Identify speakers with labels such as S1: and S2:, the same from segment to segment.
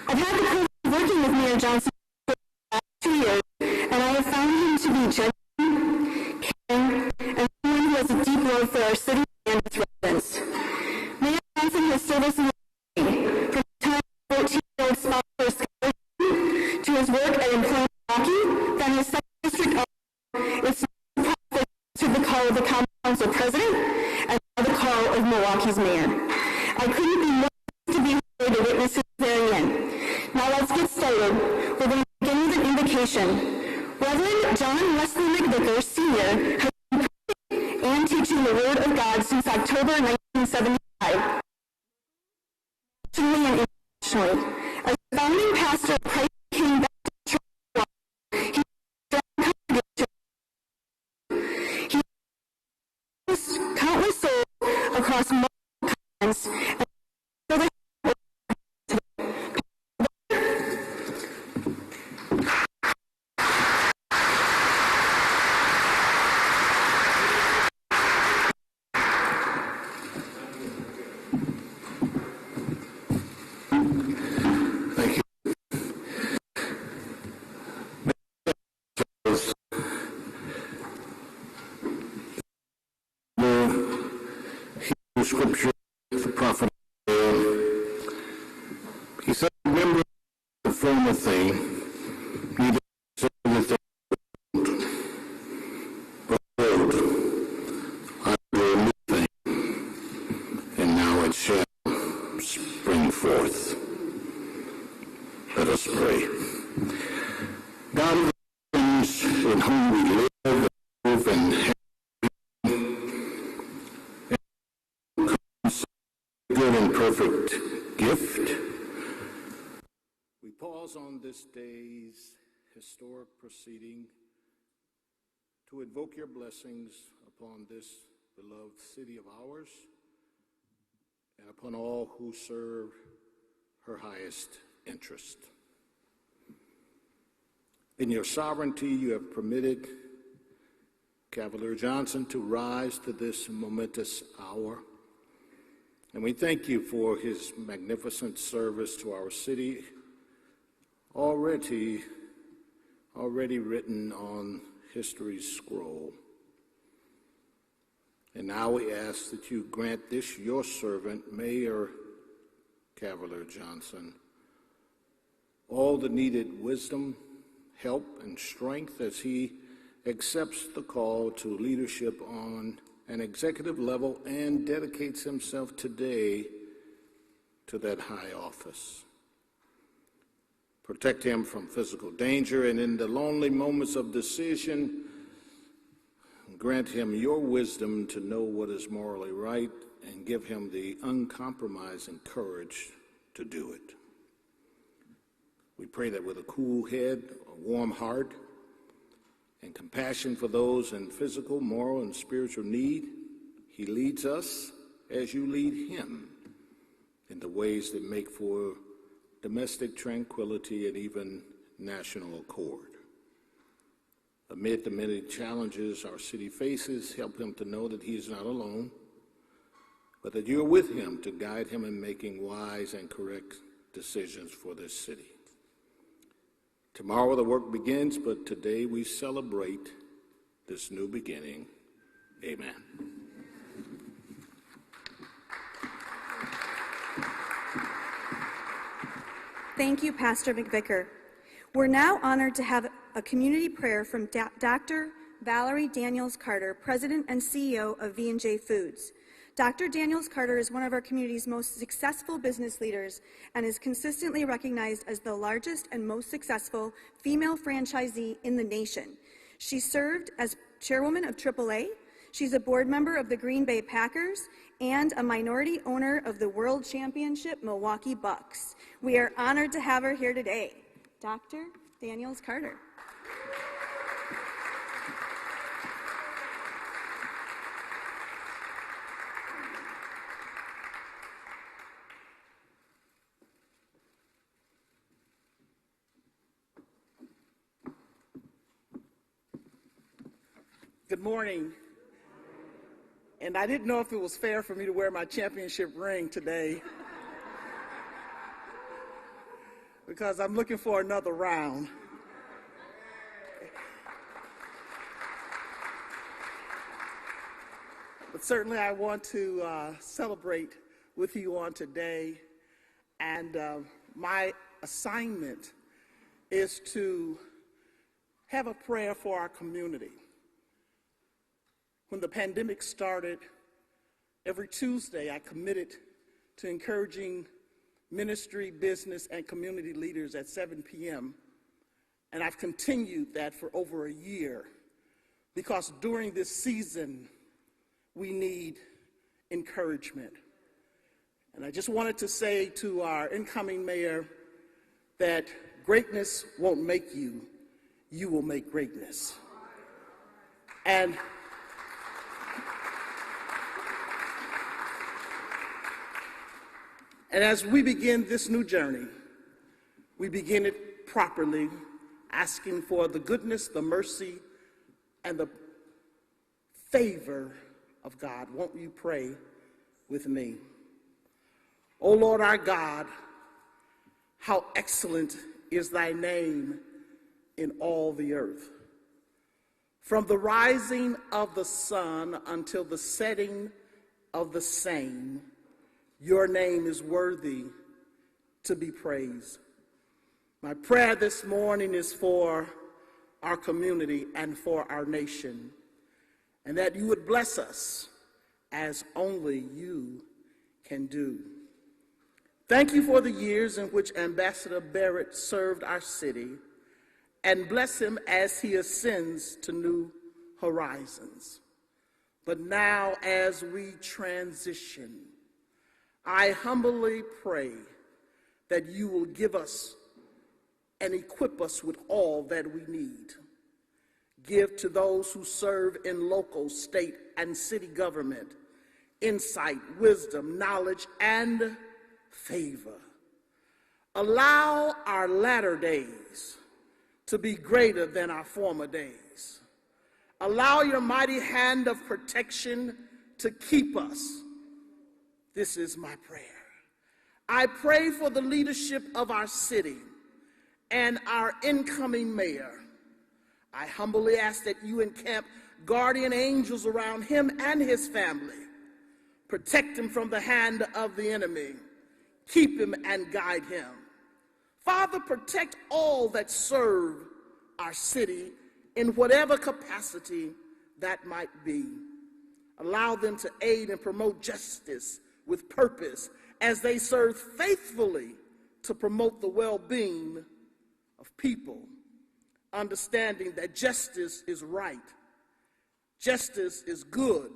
S1: I've had the privilege of working with Mayor Johnson for the last 2 years, and I have found him to be genuine, caring, and someone who has a deep love for our city and its residents. Mayor Johnson has served us in the community, from the time 14-year-old spouse first to his work at Employment Milwaukee, then his second district office, to the call of the Common Council President, and now the call of Milwaukee's Mayor. I couldn't be more pleased to be here to witness his very end. Now let's get started. We're going to begin with an invocation. Reverend John Wesley McVicker, Sr., has been preaching and teaching the Word of God since October 1975, nationally and internationally. As the founding pastor of Christ King Baptist Church, he countless souls across multiple continents, and
S2: Scripture, the prophet, he said, remember the former thing, neither say the thing, but behold, I do a new thing, and now it shall spring forth. Let us pray. God of the things in whom we live and move and have good and perfect gift. We pause on this day's historic proceeding to invoke your blessings upon this beloved city of ours and upon all who serve her highest interest. In your sovereignty, you have permitted Cavalier Johnson to rise to this momentous hour. And we thank you for his magnificent service to our city, already written on history's scroll. And now we ask that you grant this, your servant, Mayor Cavalier Johnson, all the needed wisdom, help, and strength as he accepts the call to leadership on an executive level and dedicates himself today to that high office. Protect him from physical danger, and in the lonely moments of decision, grant him your wisdom to know what is morally right and give him the uncompromising courage to do it. We pray that with a cool head, a warm heart, and compassion for those in physical, moral, and spiritual need, he leads us as you lead him in the ways that make for domestic tranquility and even national accord. Amid the many challenges our city faces, help him to know that he is not alone, but that you're with him to guide him in making wise and correct decisions for this city. Tomorrow the work begins, but today we celebrate this new beginning. Amen.
S3: Thank you, Pastor McVicker. We're now honored to have a community prayer from Dr. Valerie Daniels-Carter, President and CEO of V&J Foods. Dr. Daniels-Carter is one of our community's most successful business leaders and is consistently recognized as the largest and most successful female franchisee in the nation. She served as chairwoman of AAA. She's a board member of the Green Bay Packers and a minority owner of the World Championship Milwaukee Bucks. We are honored to have her here today. Dr. Daniels-Carter.
S4: Good morning. And I didn't know if it was fair for me to wear my championship ring today. because I'm looking for another round. But certainly I want to celebrate with you on today, and my assignment is to have a prayer for our community. When the pandemic started, every Tuesday I committed to encouraging ministry, business, and community leaders at 7 p.m., and I've continued that for over a year, because during this season, we need encouragement. And I just wanted to say to our incoming mayor that greatness won't make you, you will make greatness. And as we begin this new journey, we begin it properly, asking for the goodness, the mercy, and the favor of God. Won't you pray with me? O Lord our God, how excellent is thy name in all the earth. From the rising of the sun until the setting of the same, your name is worthy to be praised. My prayer this morning is for our community and for our nation, and that you would bless us as only you can do. Thank you for the years in which Ambassador Barrett served our city, and bless him as he ascends to new horizons. But now, as we transition, I humbly pray that you will give us and equip us with all that we need. Give to those who serve in local, state, and city government insight, wisdom, knowledge, and favor. Allow our latter days to be greater than our former days. Allow your mighty hand of protection to keep us. This is my prayer. I pray for the leadership of our city and our incoming mayor. I humbly ask that you encamp guardian angels around him and his family. Protect him from the hand of the enemy. Keep him and guide him. Father, protect all that serve our city in whatever capacity that might be. Allow them to aid and promote justice with purpose as they serve faithfully to promote the well-being of people, understanding that justice is right, justice is good,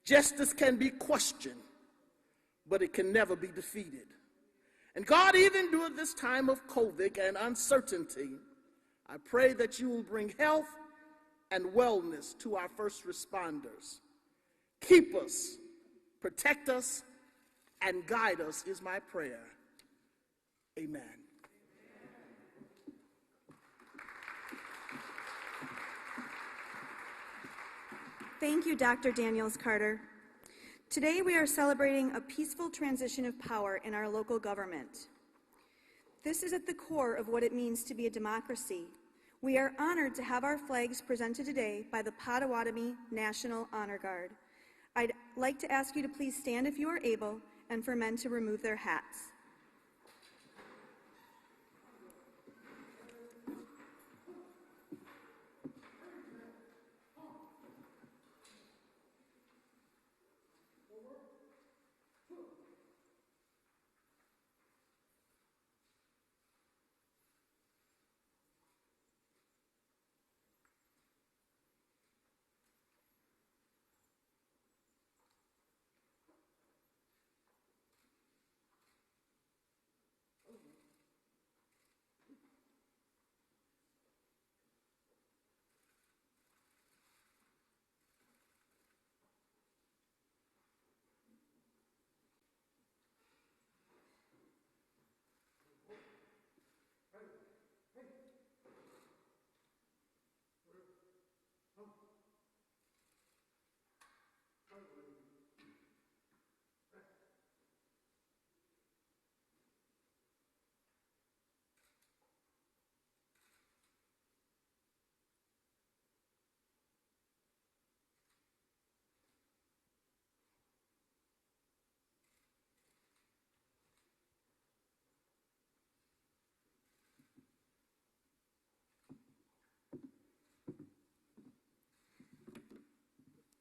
S4: justice can be questioned, but it can never be defeated. And God, even during this time of COVID and uncertainty, I pray that you will bring health and wellness to our first responders. Keep us, protect us, and guide us is my prayer. Amen.
S3: Thank you, Dr. Daniels Carter. Today we are celebrating a peaceful transition of power in our local government. This is at the core of what it means to be a democracy. We are honored to have our flags presented today by the Potawatomi National Honor Guard. I'd like to ask you to please stand if you are able, and for men to remove their hats.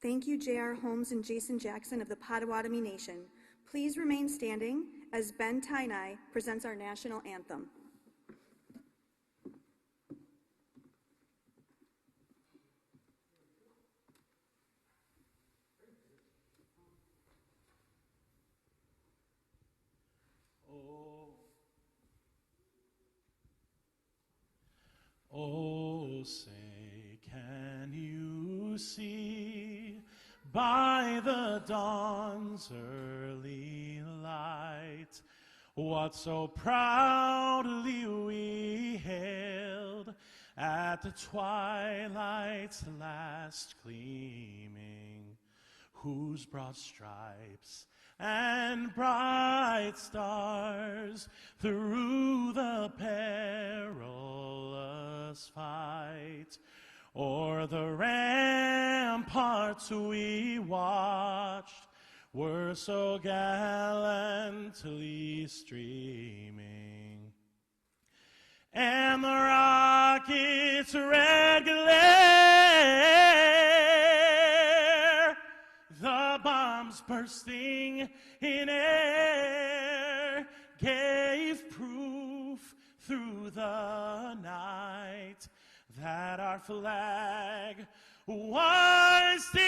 S3: Thank you, J.R. Holmes and Jason Jackson of the Potawatomi Nation. Please remain standing as Ben Tainai presents our national anthem.
S5: Oh, say, can you see by the dawn's early light what so proudly we hailed at the twilight's last gleaming, whose broad stripes and bright stars through the perilous fight o'er the ramparts we watched were so gallantly streaming, and the rocket's red glare, the bombs bursting in air, gave proof through the night that our flag was still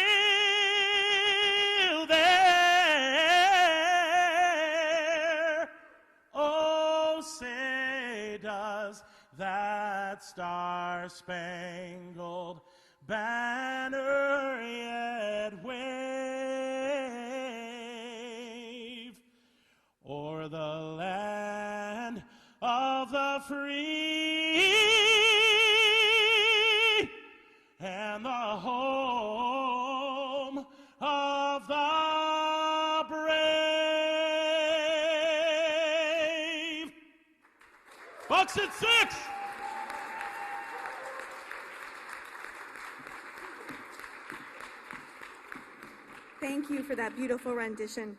S5: there. Oh, say does that star-spangled banner yet wave o'er the land of the free and the home of the brave. FOX6!
S3: Thank you for that beautiful rendition,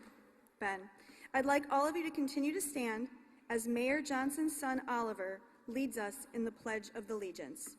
S3: Ben. I'd like all of you to continue to stand as Mayor Johnson's son, Oliver, leads us in the Pledge of Allegiance.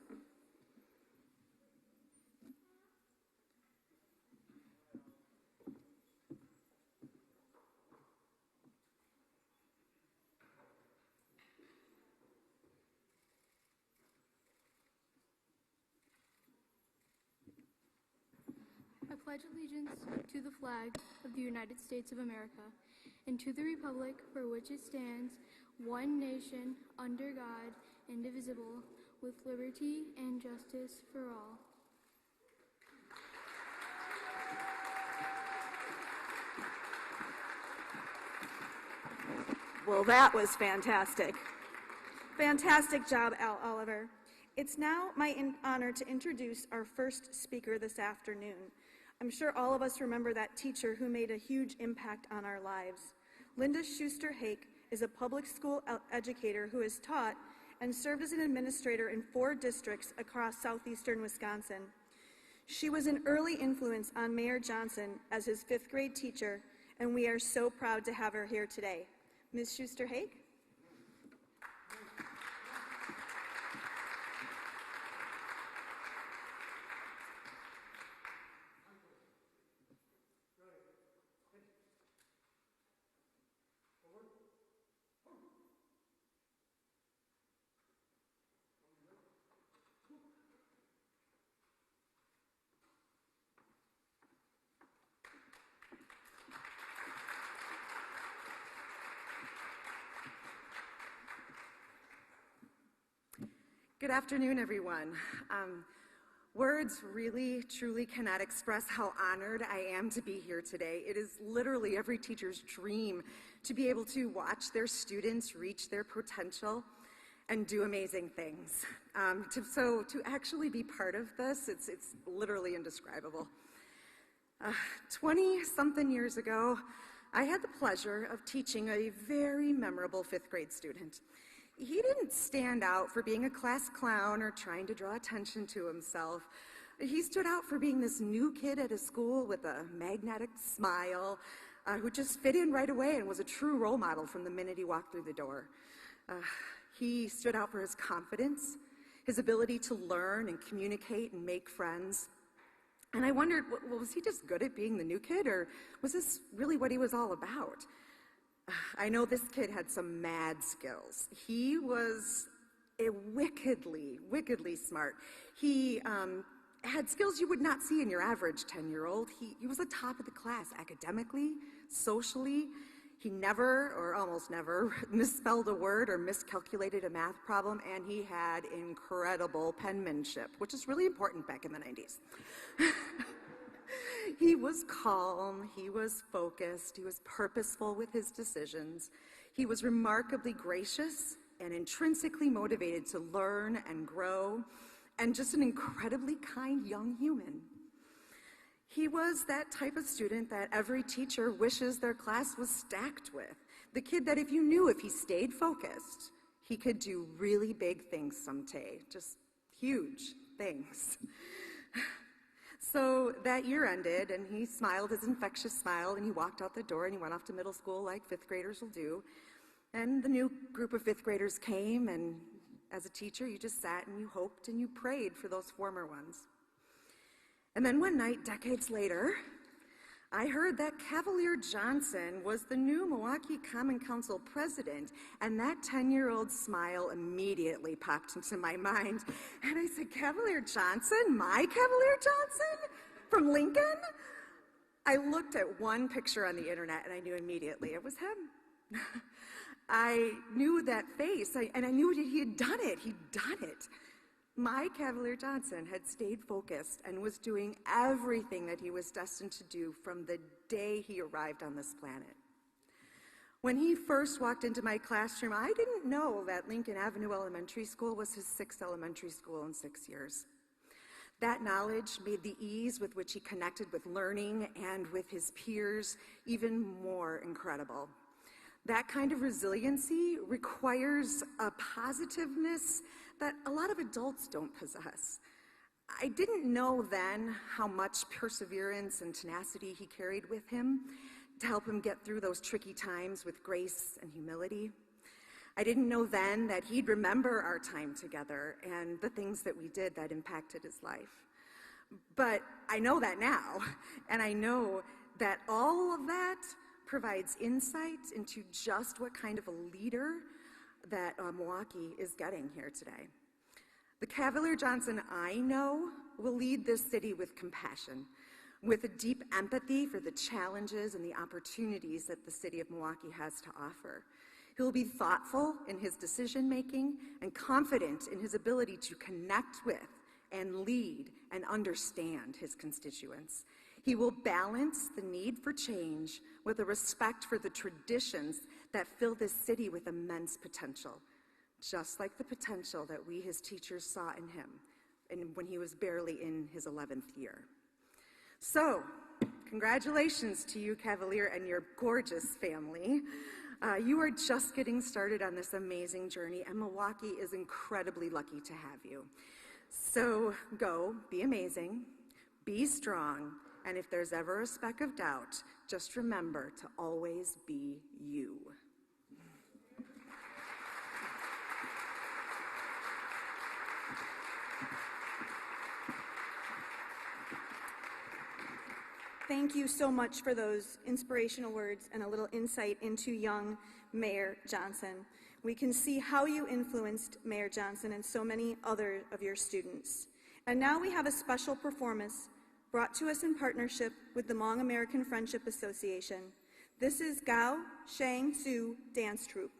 S6: I pledge allegiance to the flag of the United States of America and to the republic for which it stands, one nation, under God, indivisible, with liberty and justice for all.
S3: Well, that was fantastic. Fantastic job, Oliver. It's now my honor to introduce our first speaker this afternoon. I'm sure all of us remember that teacher who made a huge impact on our lives. Linda Schuster-Hake is a public school educator who has taught and served as an administrator in 4 districts across southeastern Wisconsin. She was an early influence on Mayor Johnson as his 5th grade teacher, and we are so proud to have her here today. Ms. Schuster-Hake?
S7: Good afternoon, everyone. Words really, truly cannot express how honored I am to be here today. It is literally every teacher's dream to be able to watch their students reach their potential and do amazing things. To actually be part of this, it's literally indescribable. 20-something years ago, I had the pleasure of teaching a very memorable 5th grade student. He didn't stand out for being a class clown or trying to draw attention to himself. He stood out for being this new kid at a school with a magnetic smile who just fit in right away and was a true role model from the minute he walked through the door. He stood out for his confidence, his ability to learn and communicate and make friends. And I wondered, well, was he just good at being the new kid, or was this really what he was all about? I know this kid had some mad skills. He was wickedly smart. He had skills you would not see in your average 10-year-old. He was the top of the class academically, socially. He never, or almost never, misspelled a word or miscalculated a math problem, and he had incredible penmanship, which is really important back in the 90s. He was calm, he was focused, he was purposeful with his decisions. He was remarkably gracious and intrinsically motivated to learn and grow, and just an incredibly kind young human. He was that type of student that every teacher wishes their class was stacked with. The kid that if he stayed focused, he could do really big things someday, just huge things. So that year ended, and he smiled his infectious smile, and he walked out the door, and he went off to middle school like fifth graders will do. And the new group of fifth graders came, and as a teacher, you just sat and you hoped and you prayed for those former ones. And then one night, decades later, I heard that Cavalier Johnson was the new Milwaukee Common Council president, and that 10-year-old smile immediately popped into my mind. And I said, Cavalier Johnson? My Cavalier Johnson? From Lincoln? I looked at one picture on the internet, and I knew immediately it was him. I knew that face, and I knew that he had done it. He'd done it. My Cavalier Johnson had stayed focused and was doing everything that he was destined to do from the day he arrived on this planet. When he first walked into my classroom, I didn't know that Lincoln Avenue Elementary School was his 6th elementary school in 6 years. That knowledge made the ease with which he connected with learning and with his peers even more incredible. That kind of resiliency requires a positiveness that a lot of adults don't possess. I didn't know then how much perseverance and tenacity he carried with him to help him get through those tricky times with grace and humility. I didn't know then that he'd remember our time together and the things that we did that impacted his life. But I know that now, and I know that all of that provides insight into just what kind of a leader that Milwaukee is getting here today. The Cavalier Johnson I know will lead this city with compassion, with a deep empathy for the challenges and the opportunities that the city of Milwaukee has to offer. He'll be thoughtful in his decision-making and confident in his ability to connect with and lead and understand his constituents. He will balance the need for change with a respect for the traditions that fill this city with immense potential, just like the potential that we, his teachers, saw in him when he was barely in his 11th year. So, congratulations to you, Cavalier, and your gorgeous family. You are just getting started on this amazing journey, and Milwaukee is incredibly lucky to have you. So go, be amazing, be strong, and if there's ever a speck of doubt, just remember to always be you.
S3: Thank you so much for those inspirational words and a little insight into young Mayor Johnson. We can see how you influenced Mayor Johnson and so many other of your students. And now we have a special performance brought to us in partnership with the Hmong American Friendship Association. This is Gao Shang Su Dance Troupe.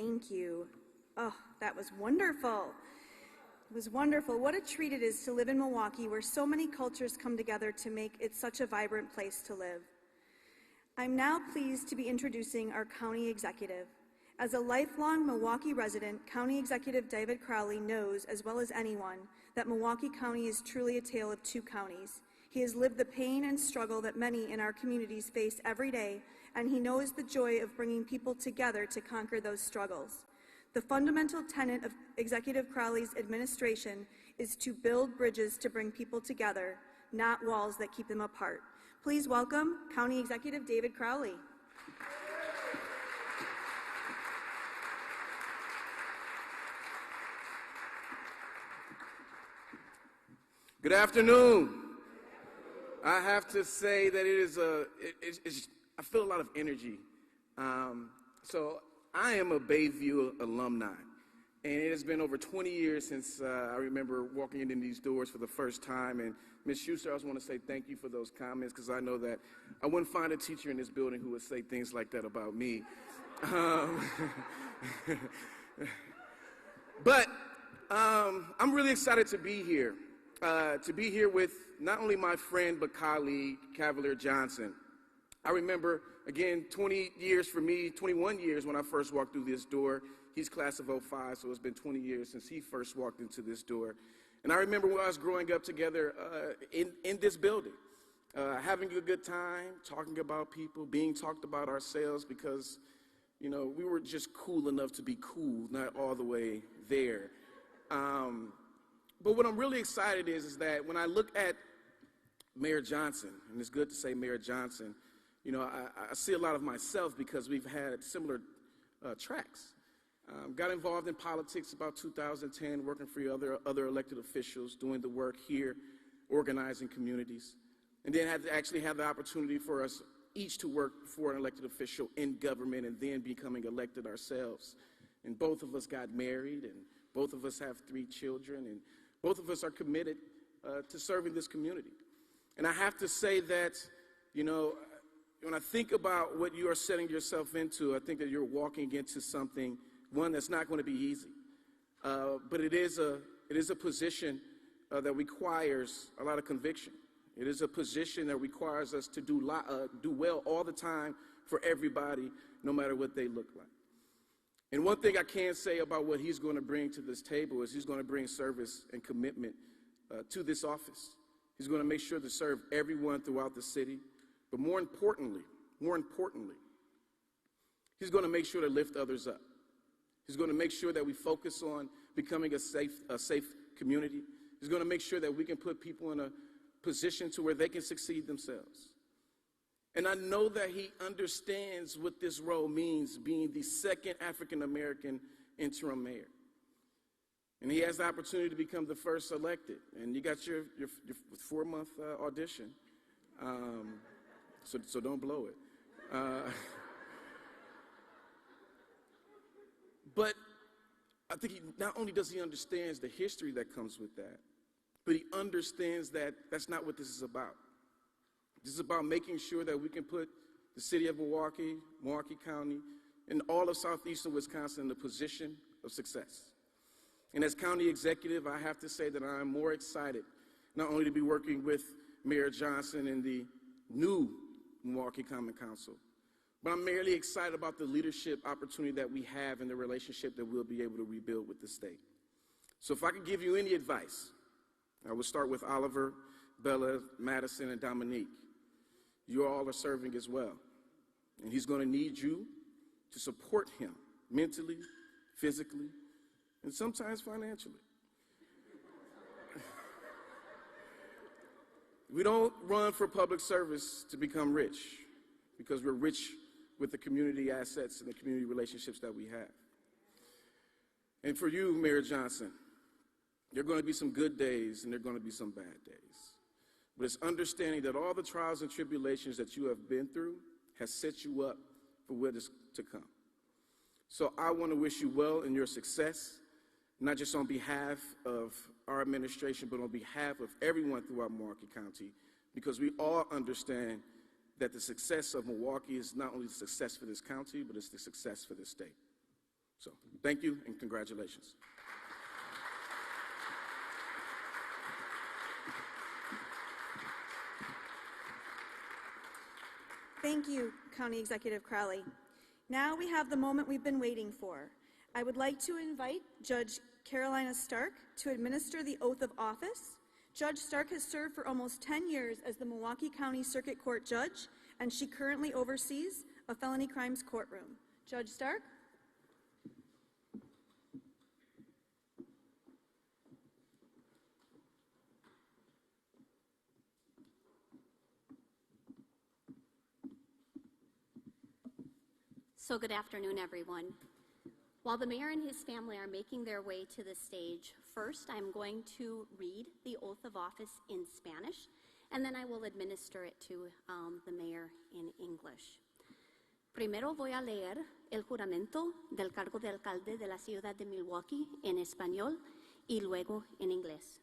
S3: Thank you. Oh, that was wonderful. It was wonderful. What a treat it is to live in Milwaukee, where so many cultures come together to make it such a vibrant place to live. I'm now pleased to be introducing our county executive. As a lifelong Milwaukee resident, County Executive David Crowley knows, as well as anyone, that Milwaukee County is truly a tale of two counties. He has lived the pain and struggle that many in our communities face every day, and he knows the joy of bringing people together to conquer those struggles. The fundamental tenet of Executive Crowley's administration is to build bridges to bring people together, not walls that keep them apart. Please welcome County Executive David Crowley.
S8: Good afternoon. I have to say that I feel a lot of energy. So I am a Bayview alumni, and it has been over 20 years since I remember walking in these doors for the first time. And Ms. Schuster, I just want to say thank you for those comments, because I know that I wouldn't find a teacher in this building who would say things like that about me. But I'm really excited to be here. With not only my friend but colleague, Cavalier Johnson. I remember, again, 20 years for me, 21 years when I first walked through this door. He's class of '05, so it's been 20 years since he first walked into this door. And I remember when I was growing up together in this building, having a good time, talking about people, being talked about ourselves, because, you know, we were just cool enough to be cool, not all the way there. But what I'm really excited is that when I look at Mayor Johnson, and it's good to say Mayor Johnson, you know, I see a lot of myself, because we've had similar tracks. Got involved in politics about 2010, working for other elected officials, doing the work here, organizing communities, and then had to actually have the opportunity for us each to work for an elected official in government, and then becoming elected ourselves. And both of us got married, and both of us have 3 children, and both of us are committed to serving this community. And I have to say that, you know, when I think about what you are setting yourself into, I think that you're walking into something, one, that's not going to be easy. But it is a position that requires a lot of conviction. It is a position that requires us to do well all the time for everybody, no matter what they look like. And one thing I can say about what he's going to bring to this table is he's going to bring service and commitment to this office. He's going to make sure to serve everyone throughout the city. But more importantly, he's going to make sure to lift others up. He's going to make sure that we focus on becoming a safe community. He's going to make sure that we can put people in a position to where they can succeed themselves. And I know that he understands what this role means, being the second African-American interim mayor. And he has the opportunity to become the first elected. And you got your 4-month audition, so don't blow it. But I think not only does he understand the history that comes with that, but he understands that that's not what this is about. This is about making sure that we can put the city of Milwaukee, Milwaukee County, and all of southeastern Wisconsin in a position of success. And as county executive, I have to say that I'm more excited not only to be working with Mayor Johnson and the new Milwaukee Common Council, but I'm merely excited about the leadership opportunity that we have and the relationship that we'll be able to rebuild with the state. So if I could give you any advice, I would start with Oliver, Bella, Madison, and Dominique. You all are serving as well. And he's going to need you to support him mentally, physically, and sometimes financially. We don't run for public service to become rich, because we're rich with the community assets and the community relationships that we have. And for you, Mayor Johnson, there are going to be some good days and there are going to be some bad days. But it's understanding that all the trials and tribulations that you have been through has set you up for what is to come. So I want to wish you well in your success, not just on behalf of our administration, but on behalf of everyone throughout Milwaukee County, because we all understand that the success of Milwaukee is not only the success for this county, but it's the success for this state. So thank you and congratulations.
S3: Thank you, County Executive Crowley. Now we have the moment we've been waiting for. I would like to invite Judge Carolina Stark to administer the oath of office. Judge Stark has served for almost 10 years as the Milwaukee County Circuit Court Judge, and she currently oversees a felony crimes courtroom. Judge Stark?
S9: So good afternoon, everyone. While the mayor and his family are making their way to the stage, first I'm going to read the oath of office in Spanish, and then I will administer it to the mayor in English. Primero voy a leer el juramento del cargo de alcalde de la ciudad de Milwaukee en español y luego en inglés.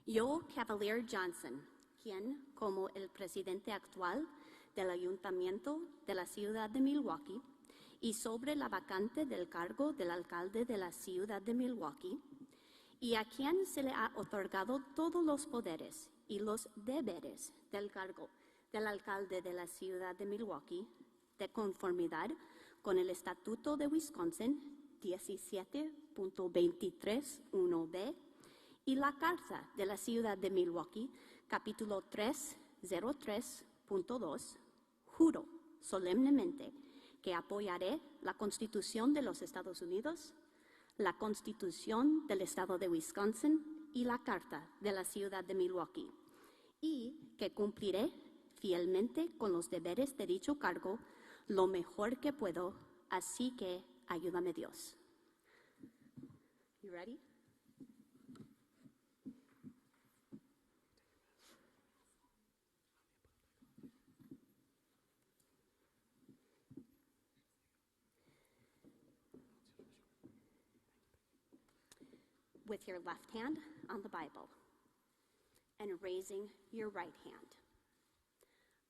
S9: Yo, Cavalier Johnson, quien, como el presidente actual del Ayuntamiento de la ciudad de Milwaukee y sobre la vacante del cargo del alcalde de la ciudad de Milwaukee, y a quien se le ha otorgado todos los poderes y los deberes del cargo del alcalde de la ciudad de Milwaukee, de conformidad con el Estatuto de Wisconsin 17.231b y la Carta de la ciudad de Milwaukee, capítulo 303.2, juro solemnemente que apoyaré la Constitución de los Estados Unidos, la Constitución del Estado de Wisconsin y la Carta de la ciudad de Milwaukee, y que cumpliré fielmente con los deberes de dicho cargo lo mejor que puedo, así que ayúdame Dios. You ready? With your left hand on the Bible and raising your right hand.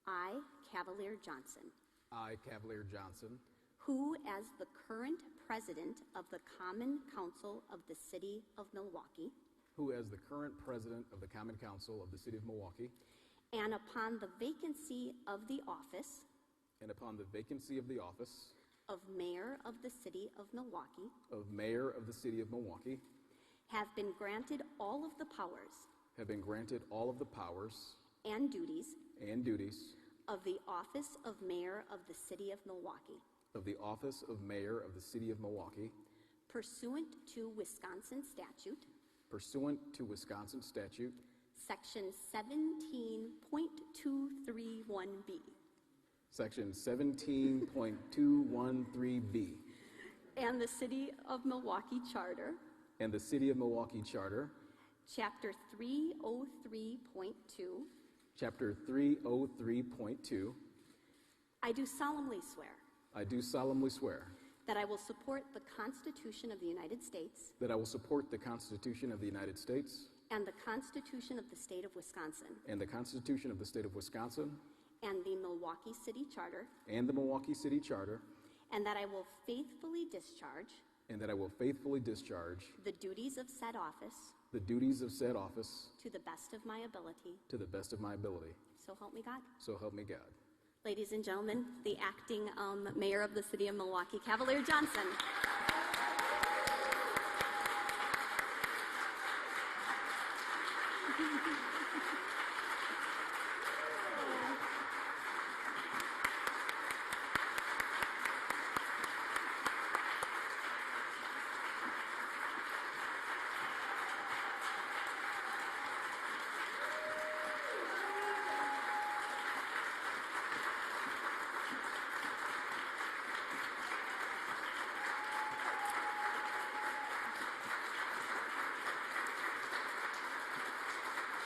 S9: I, Cavalier Johnson,
S10: I, Cavalier Johnson,
S9: who as the current president of the Common Council of the City of Milwaukee,
S10: who as the current president of the Common Council of the City of Milwaukee,
S9: and upon the vacancy of the office
S10: and upon the vacancy of the office
S9: of Mayor of the City of Milwaukee,
S10: of Mayor of the City of Milwaukee,
S9: have been granted all of the powers and duties of the office of Mayor of the City of Milwaukee, pursuant to Wisconsin statute, Section 17.231b,
S10: Section 17.213b,
S9: and the City of Milwaukee Charter,
S10: and the City of Milwaukee Charter,
S9: Chapter 303.2.
S10: Chapter 303.2.
S9: I do solemnly swear that I will support the Constitution of the United States and the Constitution of the State of Wisconsin and the Milwaukee City Charter, and that I will faithfully discharge the duties of said office to the best of my ability. So help me God. Ladies and gentlemen, the acting Mayor of the City of Milwaukee, Cavalier Johnson.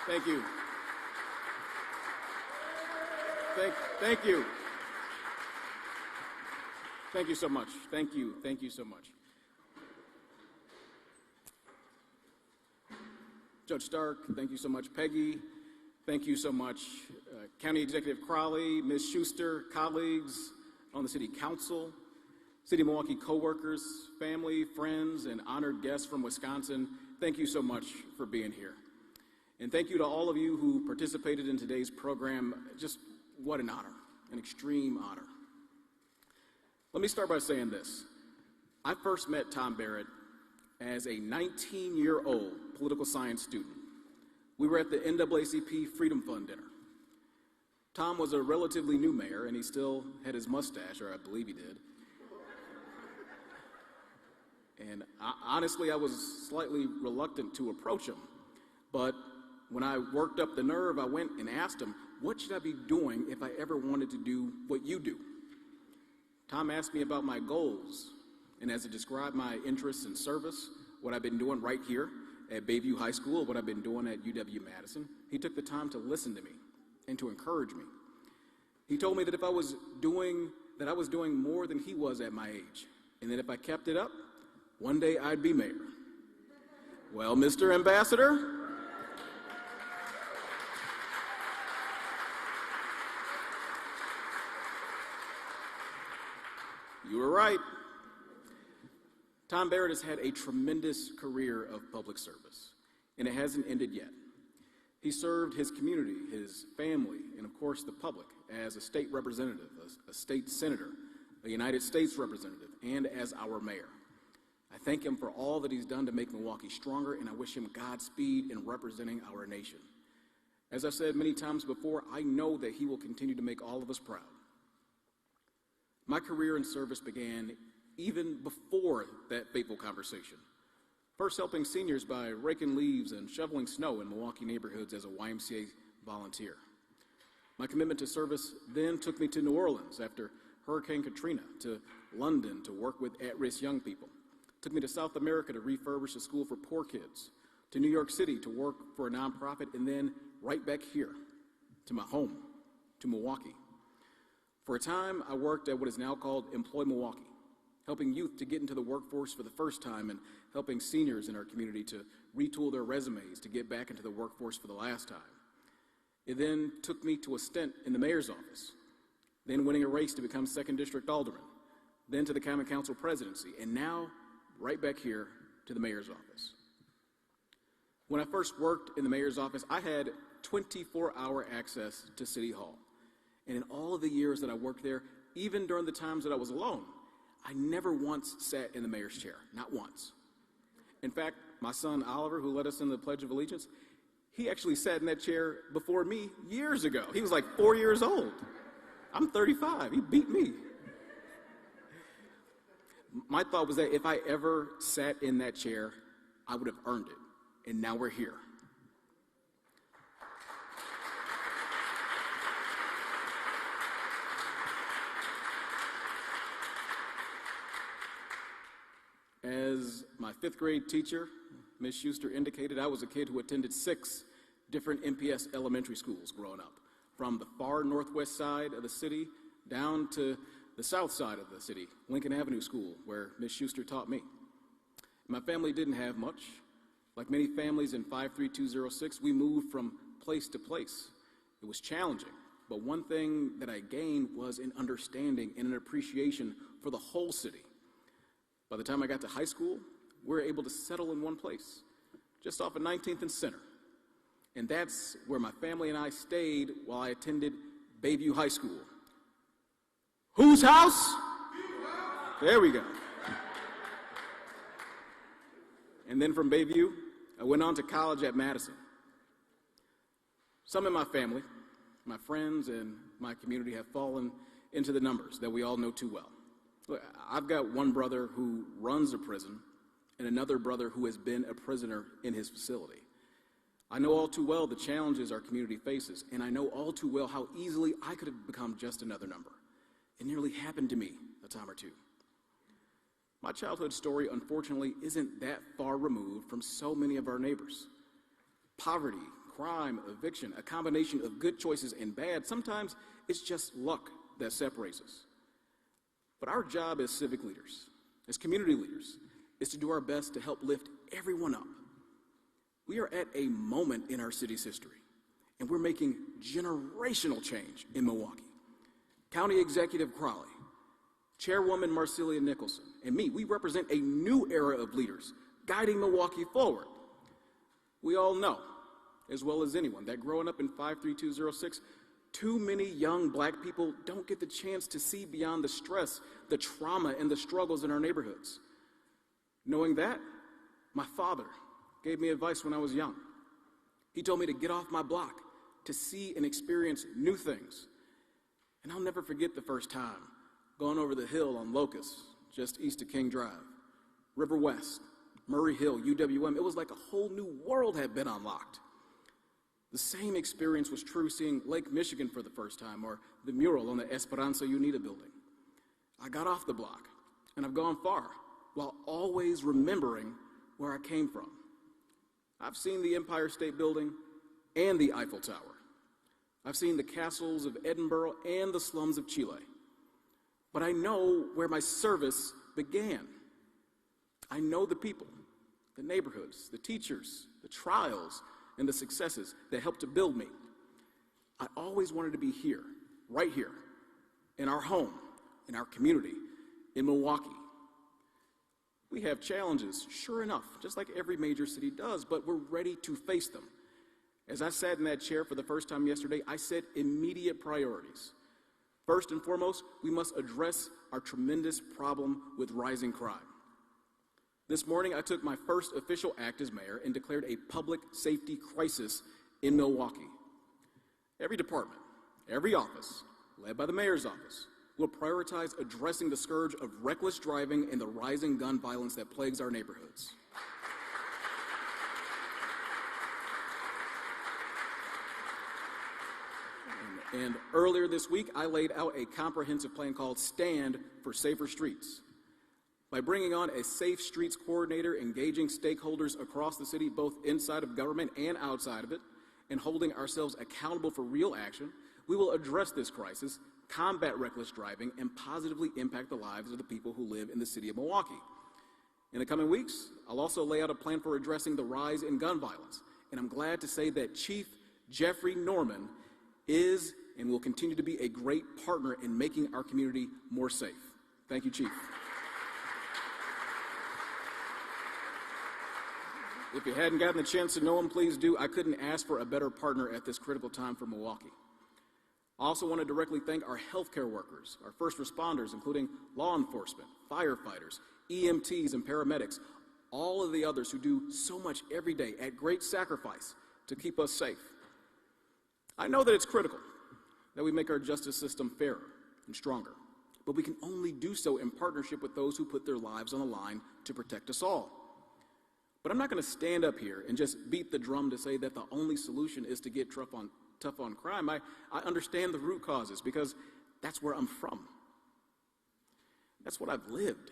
S8: Thank you. Thank you. Thank you so much. Thank you so much. Judge Stark, thank you so much. Peggy, thank you so much. County Executive Crowley, Ms. Schuster, colleagues on the City Council,
S10: City of Milwaukee coworkers, family, friends, and honored guests from Wisconsin, thank you so much for being here. And thank you to all of you who participated in today's program. Just what an honor, an extreme honor. Let me start by saying this. I first met Tom Barrett as a 19-year-old political science student. We were at the NAACP Freedom Fund dinner. Tom was a relatively new mayor, and he still had his mustache, or I believe he did. And honestly, I was slightly reluctant to approach him. But when I worked up the nerve, I went and asked him, what should I be doing if I ever wanted to do what you do? Tom asked me about my goals, and as I described my interests in service, what I've been doing right here at Bayview High School, what I've been doing at UW-Madison, he took the time to listen to me and to encourage me. He told me that I was doing more than he was at my age, and that if I kept it up, one day I'd be mayor. Well, Mr. Ambassador, you were right. Tom Barrett has had a tremendous career of public service, and it hasn't ended yet. He served his community, his family, and of course the public as a state representative, a state senator, a United States representative, and as our mayor. I thank him for all that he's done to make Milwaukee stronger, and I wish him Godspeed in representing our nation. As I've said many times before, I know that he will continue to make all of us proud. My career in service began even before that fateful conversation. First helping seniors by raking leaves and shoveling snow in Milwaukee neighborhoods as a YMCA volunteer. My commitment to service then took me to New Orleans after Hurricane Katrina, to London to work with at-risk young people. Took me to South America to refurbish a school for poor kids, to New York City to work for a nonprofit, and then right back here to my home, to Milwaukee. For a time, I worked at what is now called Employ Milwaukee, helping youth to get into the workforce for the first time and helping seniors in our community to retool their resumes to get back into the workforce for the last time. It then took me to a stint in the mayor's office, then winning a race to become 2nd District Alderman, then to the Common Council presidency, and now right back here to the mayor's office. When I first worked in the mayor's office, I had 24-hour access to City Hall. And in all of the years that I worked there, even during the times that I was alone, I never once sat in the mayor's chair, not once. In fact, my son Oliver, who led us in the Pledge of Allegiance, he actually sat in that chair before me years ago. He was like 4 years old. I'm 35, he beat me. My thought was that if I ever sat in that chair, I would have earned it, and now we're here. As my 5th grade teacher, Ms. Schuster, indicated, I was a kid who attended 6 different MPS elementary schools growing up, from the far northwest side of the city down to the south side of the city, Lincoln Avenue School, where Ms. Schuster taught me. My family didn't have much. Like many families in 53206, we moved from place to place. It was challenging, but one thing that I gained was an understanding and an appreciation for the whole city. By the time I got to high school, we were able to settle in one place, just off of 19th and Center. And that's where my family and I stayed while I attended Bayview High School. Whose house? There we go. And then from Bayview, I went on to college at Madison. Some in my family, my friends, and my community have fallen into the numbers that we all know too well. Look, I've got one brother who runs a prison and another brother who has been a prisoner in his facility. I know all too well the challenges our community faces, and I know all too well how easily I could have become just another number. It nearly happened to me a time or two. My childhood story, unfortunately, isn't that far removed from so many of our neighbors. Poverty, crime, eviction, a combination of good choices and bad. Sometimes it's just luck that separates us. But our job as civic leaders, as community leaders, is to do our best to help lift everyone up. We are at a moment in our city's history, and we're making generational change in Milwaukee. County Executive Crowley Chairwoman Marcelia Nicholson and me, we represent a new era of leaders guiding Milwaukee forward. We all know, as well as anyone, that growing up in 53206, too many young black people don't get the chance to see beyond the stress, the trauma, and the struggles in our neighborhoods. Knowing that, my father gave me advice when I was young. He told me to get off my block, to see and experience new things. And I'll never forget the first time going over the hill on Locust, just east of King Drive, River West, Murray Hill, UWM. It was like a whole new world had been unlocked. The same experience was true seeing Lake Michigan for the first time, or the mural on the Esperanza Unida building. I got off the block, and I've gone far, while always remembering where I came from. I've seen the Empire State Building and the Eiffel Tower. I've seen the castles of Edinburgh and the slums of Chile. But I know where my service began. I know the people, the neighborhoods, the teachers, the trials, and the successes that helped to build me. I always wanted to be here, right here, in our home, in our community, in Milwaukee. We have challenges, sure enough, just like every major city does, but we're ready to face them. As I sat in that chair for the first time yesterday, I set immediate priorities. First and foremost, we must address our tremendous problem with rising crime. This morning, I took my first official act as mayor and declared a public safety crisis in Milwaukee. Every department, every office, led by the mayor's office, will prioritize addressing the scourge of reckless driving and the rising gun violence that plagues our neighborhoods. And earlier this week, I laid out a comprehensive plan called Stand for Safer Streets. By bringing on a Safe Streets coordinator, engaging stakeholders across the city, both inside of government and outside of it, and holding ourselves accountable for real action, we will address this crisis, combat reckless driving, and positively impact the lives of the people who live in the city of Milwaukee. In the coming weeks, I'll also lay out a plan for addressing the rise in gun violence, and I'm glad to say that Chief Jeffrey Norman is and will continue to be a great partner in making our community more safe. Thank you, Chief. If you hadn't gotten the chance to know him, please do. I couldn't ask for a better partner at this critical time for Milwaukee. I also want to directly thank our healthcare workers, our first responders, including law enforcement, firefighters, EMTs, and paramedics, all of the others who do so much every day at great sacrifice to keep us safe. I know that it's critical that we make our justice system fairer and stronger, but we can only do so in partnership with those who put their lives on the line to protect us all. But I'm not going to stand up here and just beat the drum to say that the only solution is to get tough on crime. I understand the root causes because that's where I'm from. That's what I've lived.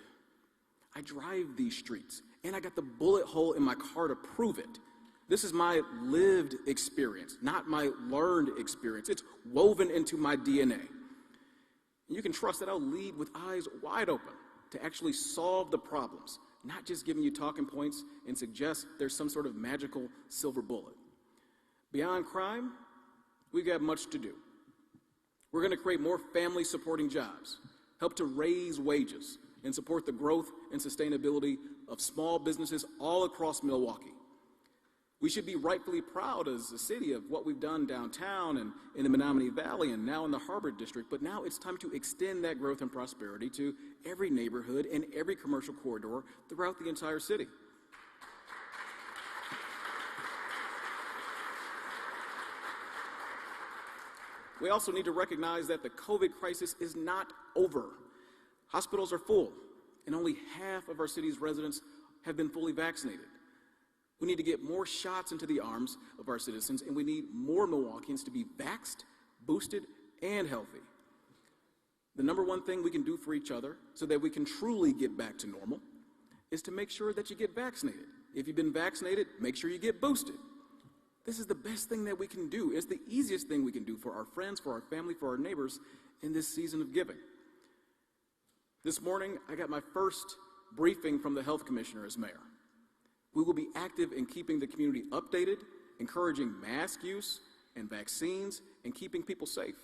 S10: I drive these streets, and I got the bullet hole in my car to prove it. This is my lived experience, not my learned experience. It's woven into my DNA. And you can trust that I'll lead with eyes wide open to actually solve the problems, not just giving you talking points and suggest there's some sort of magical silver bullet. Beyond crime, we've got much to do. We're going to create more family-supporting jobs, help to raise wages, and support the growth and sustainability of small businesses all across Milwaukee. We should be rightfully proud as a city of what we've done downtown and in the Menominee Valley and now in the Harbor District, but now it's time to extend that growth and prosperity to every neighborhood and every commercial corridor throughout the entire city. We also need to recognize that the COVID crisis is not over. Hospitals are full, and only half of our city's residents have been fully vaccinated. We need to get more shots into the arms of our citizens, and we need more Milwaukeeans to be vaxxed, boosted, and healthy. The number one thing we can do for each other so that we can truly get back to normal is to make sure that you get vaccinated. If you've been vaccinated, make sure you get boosted. This is the best thing that we can do. It's the easiest thing we can do for our friends, for our family, for our neighbors in this season of giving. This morning, I got my first briefing from the health commissioner as mayor. We will be active in keeping the community updated, encouraging mask use and vaccines, and keeping people safe.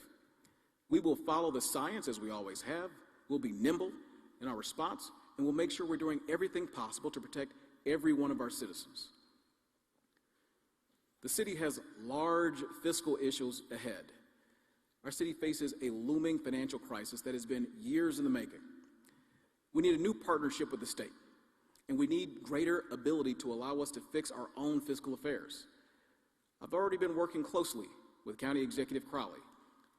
S10: We will follow the science as we always have. We'll be nimble in our response, and we'll make sure we're doing everything possible to protect every one of our citizens. The city has large fiscal issues ahead. Our city faces a looming financial crisis that has been years in the making. We need a new partnership with the state, and we need greater ability to allow us to fix our own fiscal affairs. I've already been working closely with County Executive Crowley,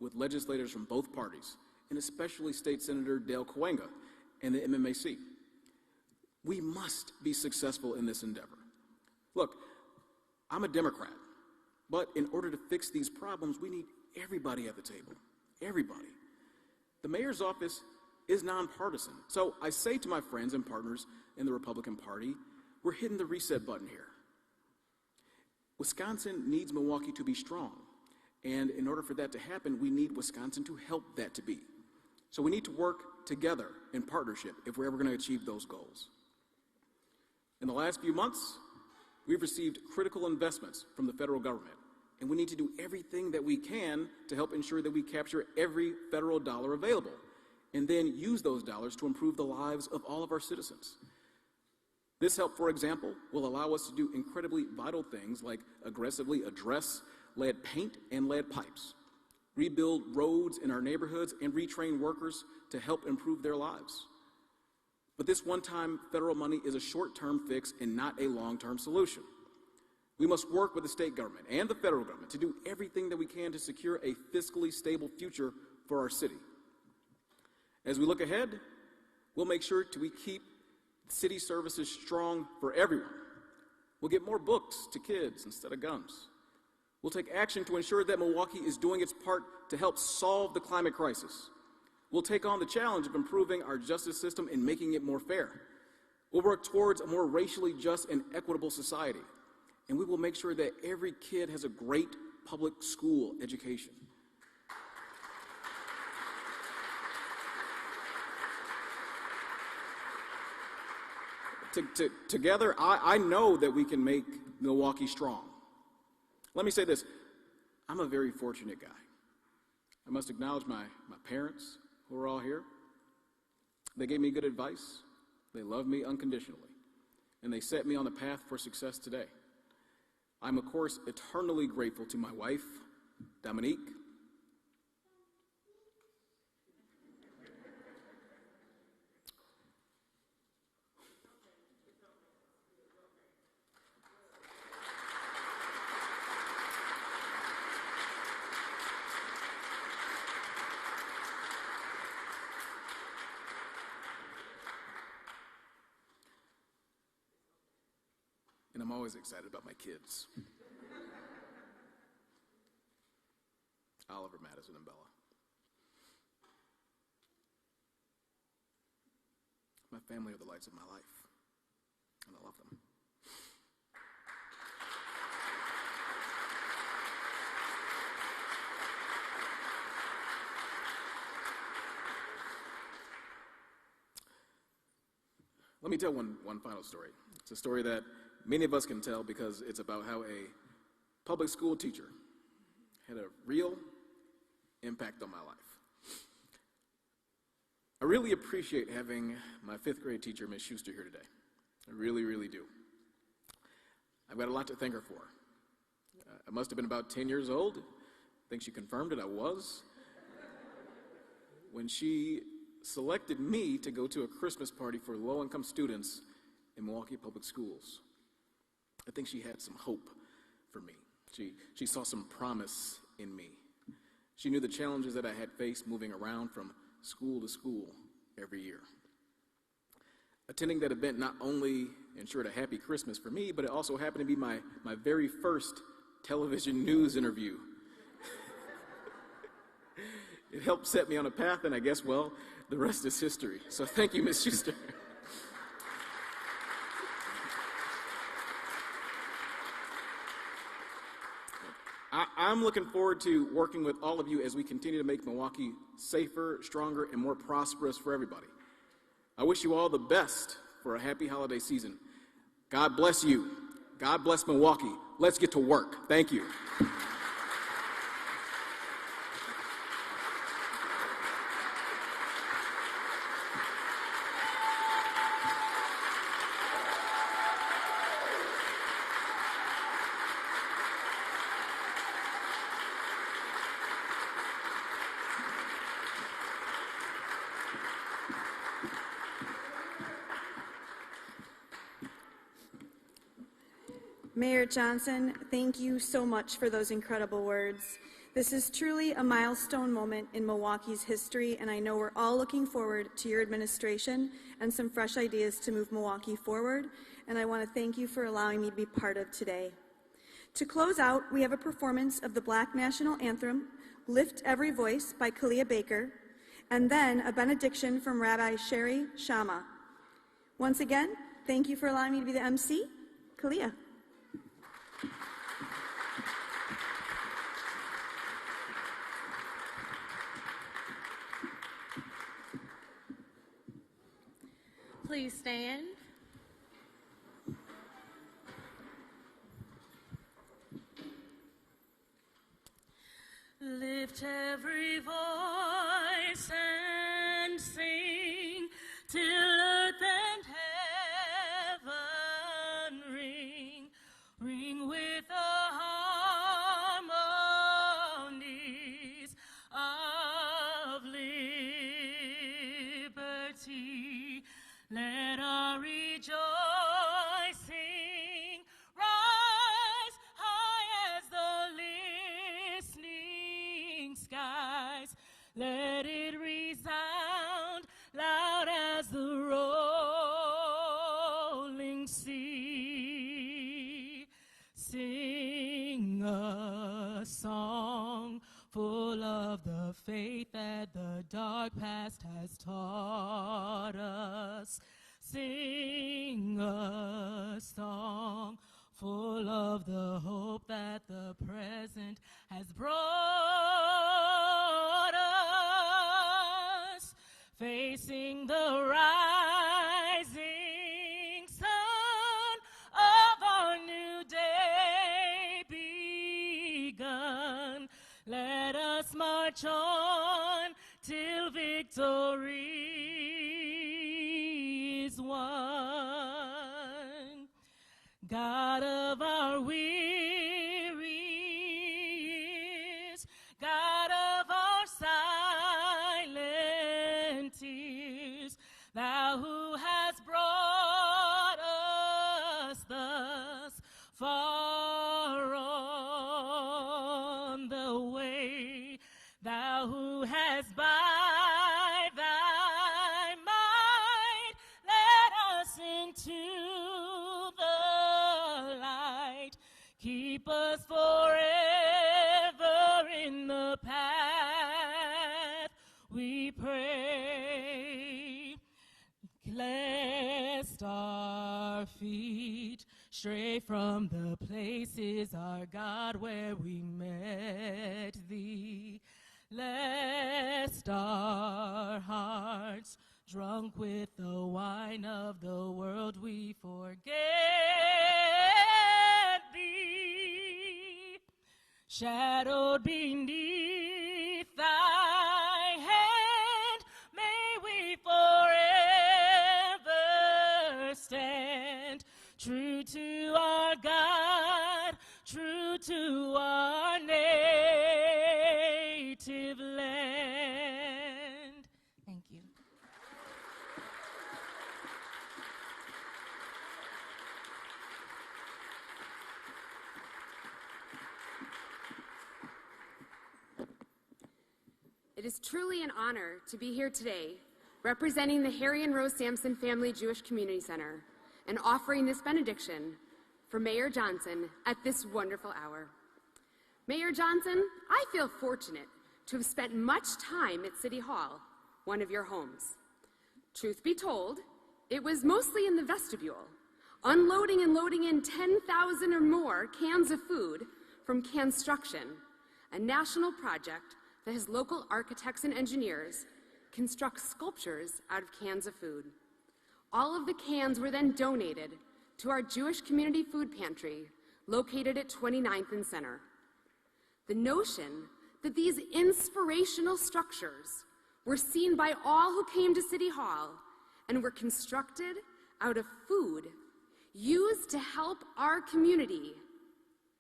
S10: with legislators from both parties, and especially State Senator Dale Cahuenga and the MMAC. We must be successful in this endeavor. Look, I'm a Democrat, but in order to fix these problems, we need everybody at the table, everybody. The mayor's office is nonpartisan, so I say to my friends and partners in the Republican Party, we're hitting the reset button here. Wisconsin needs Milwaukee to be strong, and in order for that to happen, we need Wisconsin to help that to be. So we need to work together in partnership if we're ever going to achieve those goals. In the last few months, we've received critical investments from the federal government, and we need to do everything that we can to help ensure that we capture every federal dollar available, and then use those dollars to improve the lives of all of our citizens. This help, for example, will allow us to do incredibly vital things like aggressively address lead paint and lead pipes, rebuild roads in our neighborhoods, and retrain workers to help improve their lives. But this one-time federal money is a short-term fix and not a long-term solution. We must work with the state government and the federal government to do everything that we can to secure a fiscally stable future for our city. As we look ahead, we'll make sure we keep city services strong for everyone. We'll get more books to kids instead of guns. We'll take action to ensure that Milwaukee is doing its part to help solve the climate crisis. We'll take on the challenge of improving our justice system and making it more fair. We'll work towards a more racially just and equitable society. And we will make sure that every kid has a great public school education. Together, I know that we can make Milwaukee strong. Let me say this, I'm a very fortunate guy. I must acknowledge my parents who are all here. They gave me good advice. They love me unconditionally. And they set me on the path for success today. I'm, of course, eternally grateful to my wife, Dominique, and I'm always excited about my kids. Oliver, Madison, and Bella. My family are the lights of my life, and I love them. Let me tell one final story. It's a story that many of us can tell because it's about how a public school teacher had a real impact on my life. I really appreciate having my 5th grade teacher, Ms. Schuster, here today. I really, really do. I've got a lot to thank her for. I must have been about 10 years old. I think she confirmed it, I was. When she selected me to go to a Christmas party for low-income students in Milwaukee Public Schools. I think she had some hope for me. She saw some promise in me. She knew the challenges that I had faced moving around from school to school every year. Attending that event not only ensured a happy Christmas for me, but it also happened to be my very first television news interview. It helped set me on a path, and I guess, well, the rest is history. So thank you, Ms. Schuster. I'm looking forward to working with all of you as we continue to make Milwaukee safer, stronger, and more prosperous for everybody. I wish you all the best for a happy holiday season. God bless you. God bless Milwaukee. Let's get to work. Thank you.
S3: Mayor Johnson, thank you so much for those incredible words. This is truly a milestone moment in Milwaukee's history, and I know we're all looking forward to your administration and some fresh ideas to move Milwaukee forward, and I want to thank you for allowing me to be part of today. To close out, we have a performance of the Black National Anthem, Lift Every Voice by Kalia Baker, and then a benediction from Rabbi Sherry Shama. Once again, thank you for allowing me to be the MC. Kalia.
S11: Please stand. Lift every voice and sing till earth and heaven ring, ring with the harmonies of liberty. Let our rejoicing rise high as the listening skies. Let it resound loud as the rolling sea. Sing a song full of the faith that the dark past has taught us. Sing a song full of the hope that the present has brought us. Facing the rising sun of our new day begun. Let us march on till victory is won. God of our wearies, God of our silent tears, thou who hast brought us thus far on the way, thou who hast by thy might led us into the light. Keep us forever in the path, we pray. Lest our feet stray from the places, our God, where we met thee. Lest our hearts, drunk with the wine of the world, we forget thee. Shadowed beneath thy hand, may we forever stand, true to our God, true to our native land. Thank you.
S12: It is truly an honor to be here today, representing the Harry and Rose Sampson Family Jewish Community Center and offering this benediction for Mayor Johnson at this wonderful hour. Mayor Johnson, I feel fortunate to have spent much time at City Hall, one of your homes. Truth be told, it was mostly in the vestibule, unloading and loading in 10,000 or more cans of food from Construction, a national project that has local architects and engineers construct sculptures out of cans of food. All of the cans were then donated to our Jewish Community Food Pantry located at 29th and Center. The notion that these inspirational structures were seen by all who came to City Hall and were constructed out of food used to help our community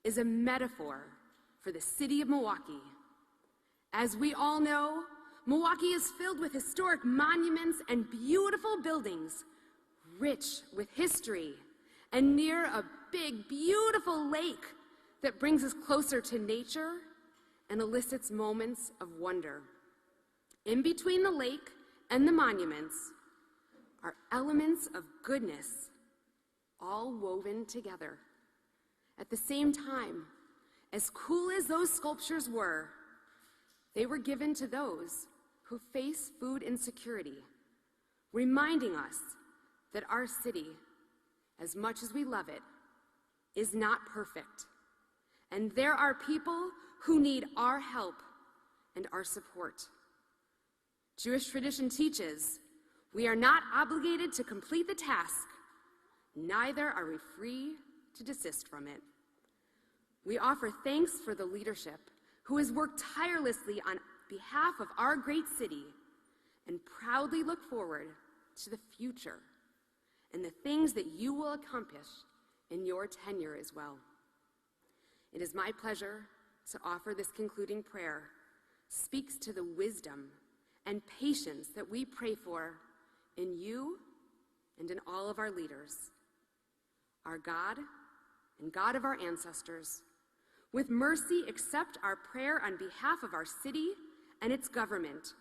S12: is a metaphor for the city of Milwaukee. As we all know, Milwaukee is filled with historic monuments and beautiful buildings, rich with history and near a big, beautiful lake that brings us closer to nature and elicits moments of wonder. In between the lake and the monuments are elements of goodness, all woven together. At the same time, as cool as those sculptures were, they were given to those who face food insecurity, reminding us that our city, as much as we love it, is not perfect. And there are people who need our help and our support. Jewish tradition teaches we are not obligated to complete the task, neither are we free to desist from it. We offer thanks for the leadership who has worked tirelessly on behalf of our great city and proudly look forward to the future and the things that you will accomplish in your tenure as well. It is my pleasure to offer this concluding prayer, speaks to the wisdom and patience that we pray for in you and in all of our leaders. Our God and God of our ancestors, with mercy accept our prayer on behalf of our city and its government.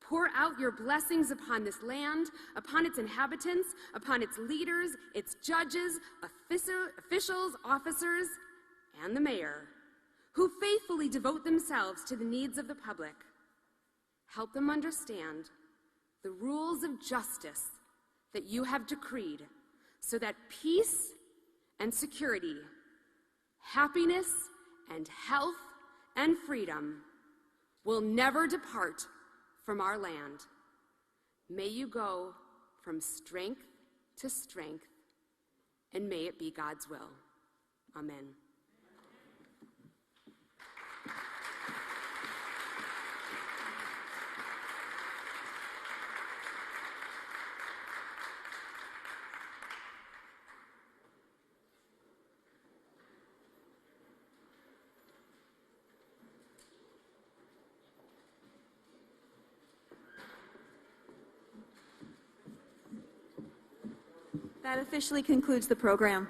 S12: Pour out your blessings upon this land, upon its inhabitants, upon its leaders, its judges, officials, officers, and the mayor, who faithfully devote themselves to the needs of the public. Help them understand the rules of justice that you have decreed, so that peace and security, happiness and health and freedom will never depart from our land. May you go from strength to strength, and may it be God's will. Amen.
S3: That officially concludes the program.